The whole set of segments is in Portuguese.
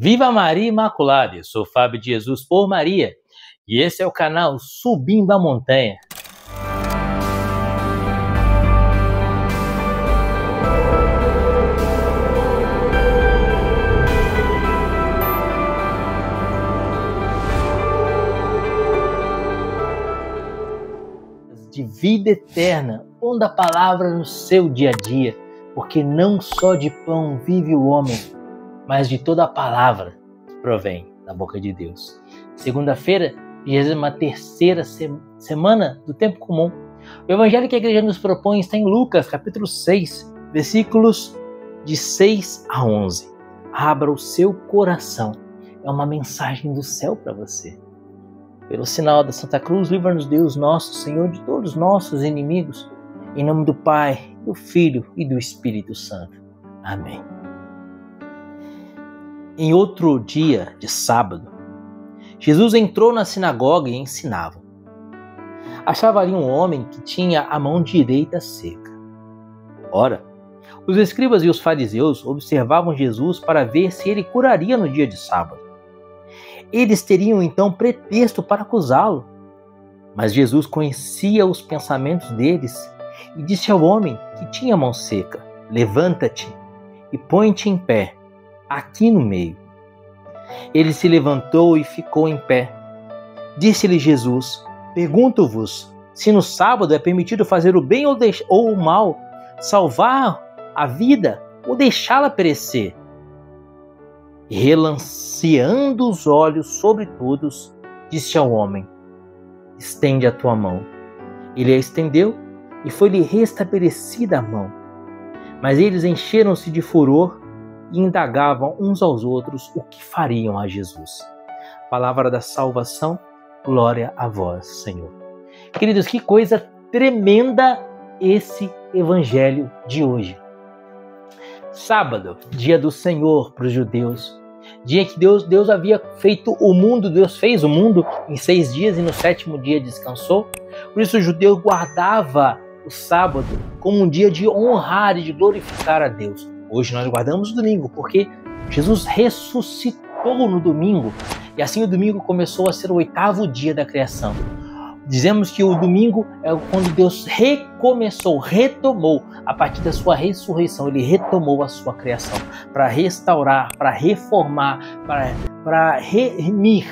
Viva Maria Imaculada! Eu sou Fábio de Jesus por Maria e esse é o canal Subindo a Montanha. De vida eterna, pondo a palavra no seu dia a dia, porque não só de pão vive o homem, mas de toda a palavra que provém da boca de Deus. Segunda-feira, 23ª semana do tempo comum. O evangelho que a igreja nos propõe está em Lucas, capítulo 6, versículos de 6 a 11. Abra o seu coração. É uma mensagem do céu para você. Pelo sinal da Santa Cruz, livra-nos Deus nosso Senhor de todos os nossos inimigos. Em nome do Pai, do Filho e do Espírito Santo. Amém. Em outro dia de sábado, Jesus entrou na sinagoga e ensinava. Achava ali um homem que tinha a mão direita seca. Ora, os escribas e os fariseus observavam Jesus para ver se ele curaria no dia de sábado. Eles teriam então pretexto para acusá-lo. Mas Jesus conhecia os pensamentos deles e disse ao homem que tinha a mão seca: levanta-te e põe-te em pé, aqui no meio. Ele se levantou e ficou em pé. Disse-lhe Jesus: pergunto-vos, se no sábado é permitido fazer o bem ou o mal, salvar a vida ou deixá-la perecer? E relanceando os olhos sobre todos, disse ao homem: estende a tua mão. Ele a estendeu e foi-lhe restabelecida a mão. Mas eles encheram-se de furor e indagavam uns aos outros o que fariam a Jesus. Palavra da salvação, glória a vós, Senhor. Queridos, que coisa tremenda esse evangelho de hoje. Sábado, dia do Senhor para os judeus. Dia que Deus havia feito o mundo, Deus fez o mundo em 6 dias e no 7º dia descansou. Por isso o judeu guardava o sábado como um dia de honrar e de glorificar a Deus. Hoje nós guardamos o domingo porque Jesus ressuscitou no domingo e assim o domingo começou a ser o 8º dia da criação. Dizemos que o domingo é quando Deus recomeçou, retomou, a partir da sua ressurreição, ele retomou a sua criação para restaurar, para reformar, para remir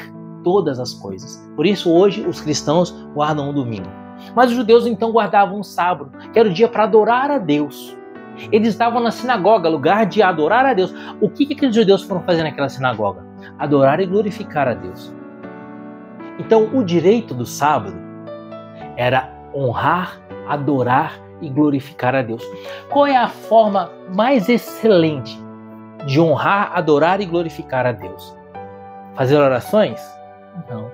todas as coisas. Por isso hoje os cristãos guardam o domingo. Mas os judeus então guardavam o sábado, que era o dia para adorar a Deus. Eles estavam na sinagoga, lugar de adorar a Deus. O que aqueles judeus foram fazer naquela sinagoga? Adorar e glorificar a Deus. Então o direito do sábado era honrar, adorar e glorificar a Deus. Qual é a forma mais excelente de honrar, adorar e glorificar a Deus? Fazer orações? Não.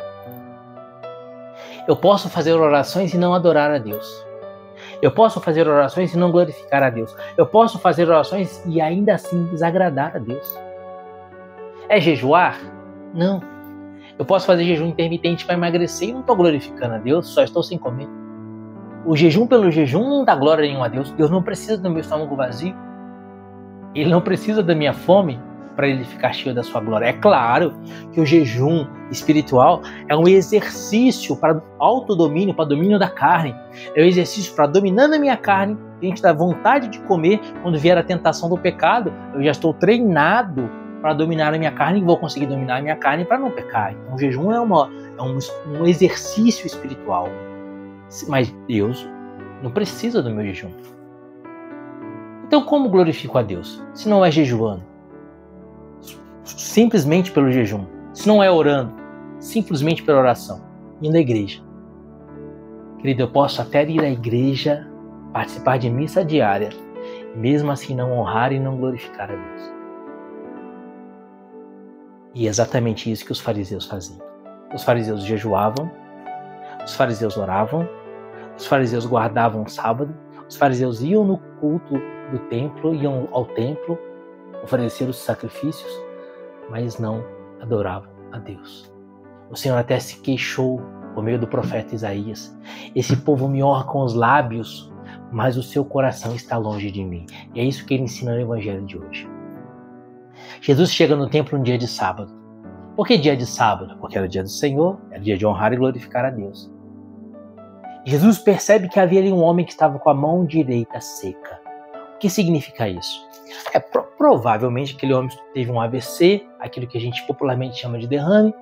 Eu posso fazer orações e não adorar a Deus. Eu posso fazer orações e não glorificar a Deus. Eu posso fazer orações e ainda assim desagradar a Deus. É jejuar? Não. Eu posso fazer jejum intermitente para emagrecer e não estou glorificando a Deus, só estou sem comer. O jejum pelo jejum não dá glória nenhuma a Deus. Deus não precisa do meu estômago vazio. Ele não precisa da minha fome para ele ficar cheio da sua glória. É claro que o jejum espiritual é um exercício para autodomínio, para domínio da carne. É um exercício para dominando a minha carne, diante da vontade de comer. Quando vier a tentação do pecado, eu já estou treinado para dominar a minha carne e vou conseguir dominar a minha carne para não pecar. Então o jejum é um exercício espiritual. Mas Deus não precisa do meu jejum. Então como glorifico a Deus? Se não é jejuando, simplesmente pelo jejum. Se não é orando, simplesmente pela oração. Indo à igreja. Querido, eu posso até ir à igreja, participar de missa diária, e mesmo assim não honrar e não glorificar a Deus. E é exatamente isso que os fariseus faziam. Os fariseus jejuavam, os fariseus oravam, os fariseus guardavam o sábado, os fariseus iam no culto do templo, iam ao templo, oferecer os sacrifícios, mas não adoravam a Deus. O Senhor até se queixou por meio do profeta Isaías: esse povo me honra com os lábios, mas o seu coração está longe de mim. E é isso que ele ensina no evangelho de hoje. Jesus chega no templo um dia de sábado. Por que dia de sábado? Porque era dia do Senhor, era dia de honrar e glorificar a Deus. Jesus percebe que havia ali um homem que estava com a mão direita seca. O que significa isso? Provavelmente aquele homem teve um AVC, aquilo que a gente popularmente chama de derrame.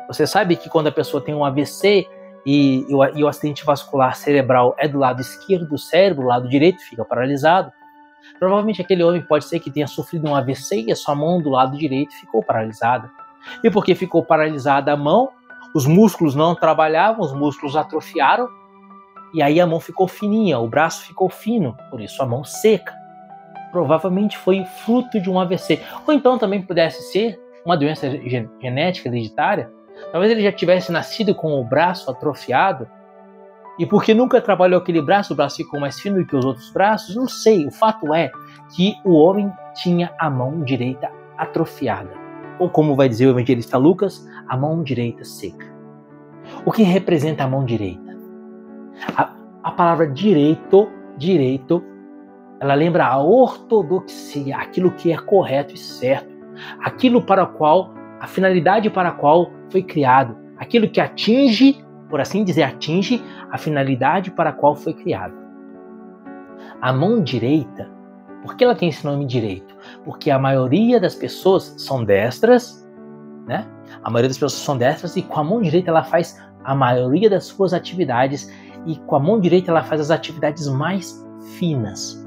Você sabe que quando a pessoa tem um AVC e o acidente vascular cerebral é do lado esquerdo do cérebro, o lado direito fica paralisado. Provavelmente aquele homem pode ser que tenha sofrido um AVC e a sua mão do lado direito ficou paralisada. E porque ficou paralisada a mão, os músculos não trabalhavam, os músculos atrofiaram, e aí a mão ficou fininha, o braço ficou fino, por isso a mão seca. Provavelmente foi fruto de um AVC. Ou então também pudesse ser uma doença genética hereditária. Talvez ele já tivesse nascido com o braço atrofiado, e porque nunca trabalhou aquele braço, o braço ficou mais fino do que os outros braços, não sei. O fato é que o homem tinha a mão direita atrofiada. Ou como vai dizer o evangelista Lucas, a mão direita seca. O que representa a mão direita? A palavra direito, ela lembra a ortodoxia, aquilo que é correto e certo, aquilo para o qual, a finalidade para a qual foi criado, aquilo que atinge, por assim dizer, atinge a finalidade para a qual foi criado. A mão direita, por que ela tem esse nome direito? Porque a maioria das pessoas são destras, né? A maioria das pessoas são destras e com a mão direita ela faz a maioria das suas atividades e com a mão direita ela faz as atividades mais finas.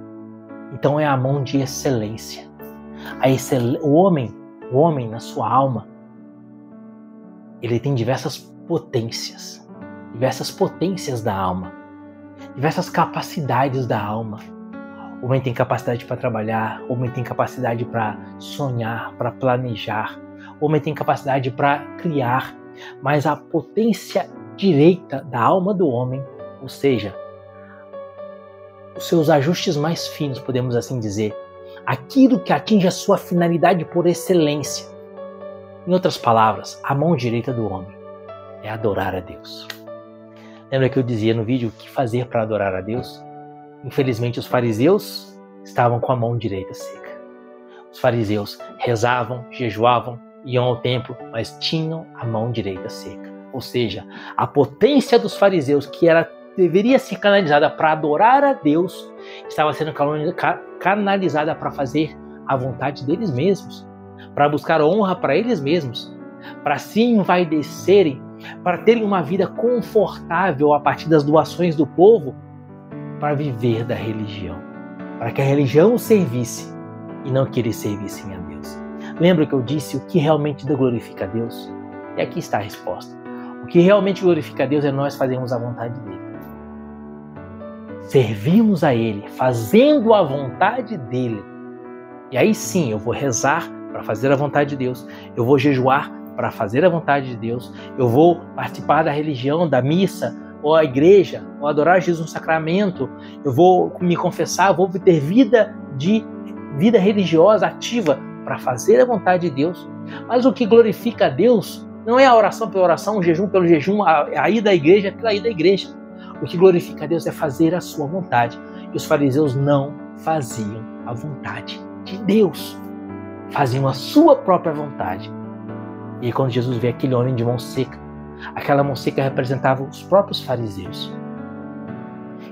Então é a mão de excelência. O homem na sua alma, ele tem diversas potências da alma, diversas capacidades da alma. O homem tem capacidade para trabalhar, o homem tem capacidade para sonhar, para planejar, o homem tem capacidade para criar, mas a potência direita da alma do homem, ou seja, os seus ajustes mais finos, podemos assim dizer, aquilo que atinge a sua finalidade por excelência. Em outras palavras, a mão direita do homem é adorar a Deus. Lembra que eu dizia no vídeo o que fazer para adorar a Deus? Infelizmente, os fariseus estavam com a mão direita seca. Os fariseus rezavam, jejuavam, iam ao templo, mas tinham a mão direita seca. Ou seja, a potência dos fariseus, que deveria ser canalizada para adorar a Deus, estava sendo canalizada para fazer a vontade deles mesmos, para buscar honra para eles mesmos, para se envaidecerem, para terem uma vida confortável a partir das doações do povo, para viver da religião, para que a religião os servisse e não que eles servissem a Deus. Lembra que eu disse o que realmente glorifica a Deus? E aqui está a resposta. O que realmente glorifica a Deus é nós fazermos a vontade dele. Servirmos a ele, fazendo a vontade dele. E aí sim, eu vou rezar para fazer a vontade de Deus. Eu vou jejuar para fazer a vontade de Deus. Eu vou participar da religião, da missa, ou a igreja, ou adorar Jesus no sacramento. Eu vou me confessar, vou ter vida religiosa ativa para fazer a vontade de Deus. Mas o que glorifica a Deus não é a oração pela oração, o jejum pelo jejum, a ida à igreja pela ida à igreja. O que glorifica a Deus é fazer a sua vontade. E os fariseus não faziam a vontade de Deus. Faziam a sua própria vontade. E aí, quando Jesus vê aquele homem de mão seca, aquela mão seca representava os próprios fariseus.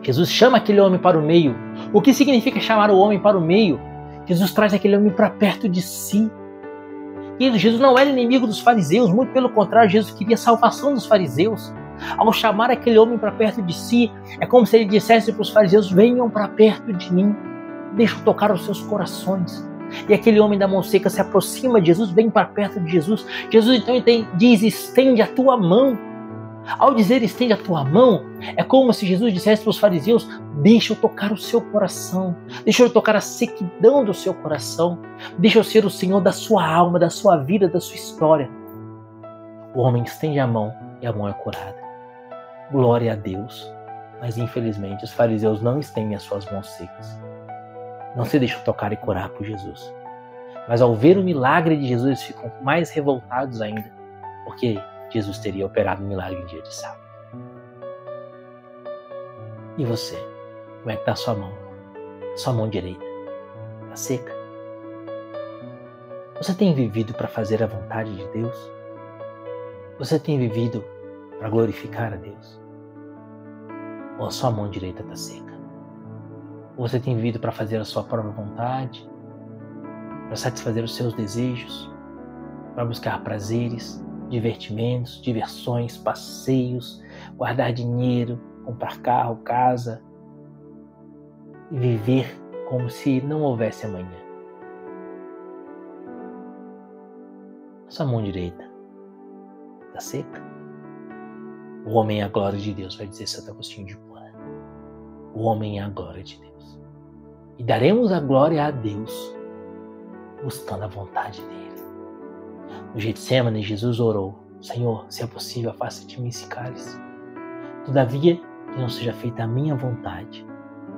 Jesus chama aquele homem para o meio. O que significa chamar o homem para o meio? Jesus traz aquele homem para perto de si. E Jesus não era inimigo dos fariseus, muito pelo contrário, Jesus queria a salvação dos fariseus. Ao chamar aquele homem para perto de si, é como se ele dissesse para os fariseus: venham para perto de mim, deixa eu tocar os seus corações. E aquele homem da mão seca se aproxima de Jesus, vem para perto de Jesus. Jesus então diz: estende a tua mão. Ao dizer estende a tua mão, é como se Jesus dissesse para os fariseus: deixa eu tocar o seu coração, deixa eu tocar a sequidão do seu coração, deixa eu ser o Senhor da sua alma, da sua vida, da sua história. O homem estende a mão e a mão é curada. Glória a Deus. Mas infelizmente os fariseus não estendem as suas mãos secas. Não se deixam tocar e curar por Jesus. Mas ao ver o milagre de Jesus, eles ficam mais revoltados ainda, porque Jesus teria operado um milagre em dia de sábado. E você? Como é que está a sua mão? Sua mão direita? Está seca? Você tem vivido para fazer a vontade de Deus? Você tem vivido para glorificar a Deus? Ou a sua mão direita está seca? Ou você tem vivido para fazer a sua própria vontade? Para satisfazer os seus desejos? Para buscar prazeres, divertimentos, diversões, passeios, guardar dinheiro, comprar carro, casa e viver como se não houvesse amanhã? Sua mão direita está seca? O homem é a glória de Deus, vai dizer Santo Agostinho de Hipona. O homem é a glória de Deus. E daremos a glória a Deus buscando a vontade dele. No Getsemane, Jesus orou: Senhor, se é possível, afasta de mim esse cálice. Todavia, que não seja feita a minha vontade,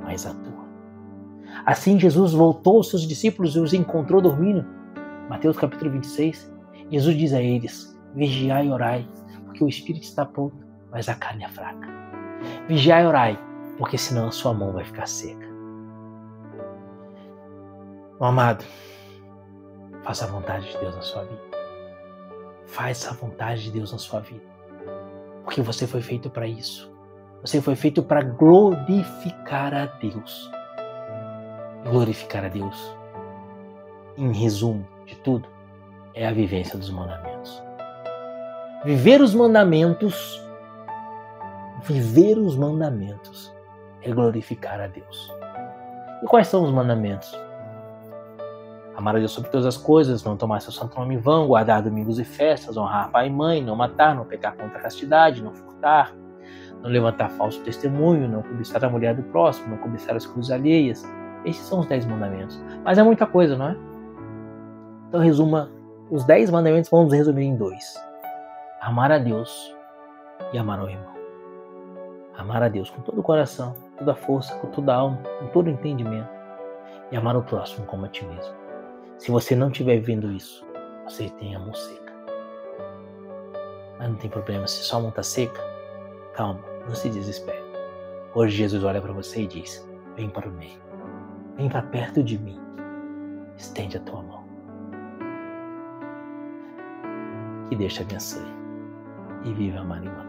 mas a tua. Assim, Jesus voltou aos seus discípulos e os encontrou dormindo. Mateus capítulo 26. Jesus diz a eles: vigiai e orai, porque o espírito está pronto, mas a carne é fraca. Vigiai e orai, porque senão a sua mão vai ficar seca. Meu amado, faça a vontade de Deus na sua vida. Faça a vontade de Deus na sua vida. Porque você foi feito para isso. Você foi feito para glorificar a Deus. Glorificar a Deus, em resumo de tudo, é a vivência dos mandamentos. Viver os mandamentos é glorificar a Deus. E quais são os mandamentos? Amar a Deus sobre todas as coisas, não tomar seu santo nome em vão, guardar domingos e festas, honrar pai e mãe, não matar, não pecar contra a castidade, não furtar, não levantar falso testemunho, não cobiçar a mulher do próximo, não cobiçar as coisas alheias. Esses são os 10 mandamentos. Mas é muita coisa, não é? Então resuma, os 10 mandamentos vamos resumir em 2. Amar a Deus e amar ao irmão. Amar a Deus com todo o coração, toda a força, com toda a alma, com todo o entendimento. E amar o próximo como a ti mesmo. Se você não estiver vivendo isso, você tem a mão seca. Mas não tem problema, se sua mão está seca, calma, não se desespere. Hoje Jesus olha para você e diz: vem para o meio. Vem para perto de mim. Estende a tua mão. Que Deus te abençoe. E viva a Maria.